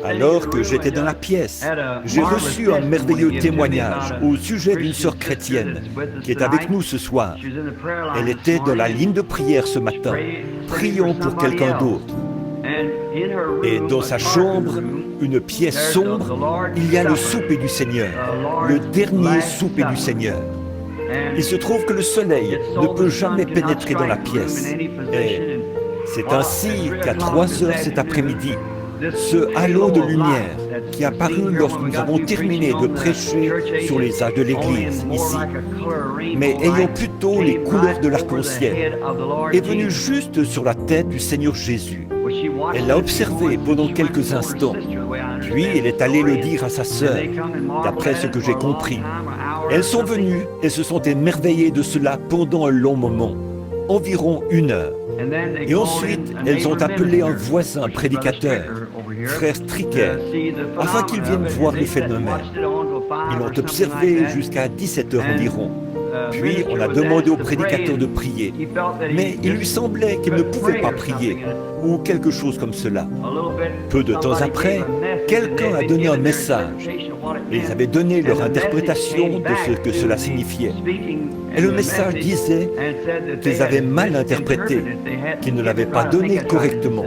Alors que j'étais dans la pièce, j'ai reçu un merveilleux témoignage au sujet d'une sœur chrétienne qui est avec nous ce soir. Elle était dans la ligne de prière ce matin. Prions pour quelqu'un d'autre. Et dans sa chambre, une pièce sombre, il y a le souper du Seigneur, le dernier souper du Seigneur. Il se trouve que le soleil ne peut jamais pénétrer dans la pièce. Et c'est ainsi qu'à 3 heures cet après-midi, ce halo de lumière qui est apparu lorsque nous avons terminé de prêcher sur les âges de l'Église ici, mais ayant plutôt les couleurs de l'arc-en-ciel, est venu juste sur la tête du Seigneur Jésus. Elle l'a observé pendant quelques instants, puis elle est allée le dire à sa sœur, d'après ce que j'ai compris. Elles sont venues et se sont émerveillées de cela pendant un long moment, environ 1 heure. Et ensuite, elles ont appelé un voisin prédicateur, frère Stricker, afin qu'il vienne voir le phénomène. Ils l'ont observé jusqu'à 17 heures environ. Puis on a demandé au prédicateur de prier, mais il lui semblait qu'il ne pouvait pas prier, ou quelque chose comme cela. Peu de temps après, quelqu'un a donné un message, et ils avaient donné leur interprétation de ce que cela signifiait. Et le message disait qu'ils avaient mal interprété, qu'ils ne l'avaient pas donné correctement.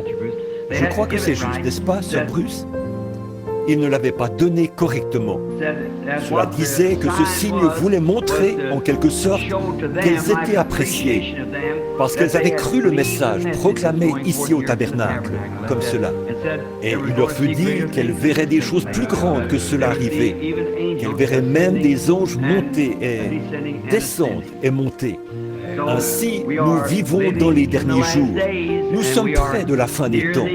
Je crois que c'est juste, n'est-ce pas, Sir Bruce? Ils ne l'avaient pas donné correctement. Cela disait que ce signe voulait montrer, en quelque sorte, qu'elles étaient appréciées, parce qu'elles avaient cru le message proclamé ici au tabernacle, comme cela. Et il leur fut dit qu'elles verraient des choses plus grandes que cela arriver, qu'elles verraient même des anges monter et descendre et monter. Ainsi, nous vivons dans les derniers jours. Nous sommes près de la fin des temps.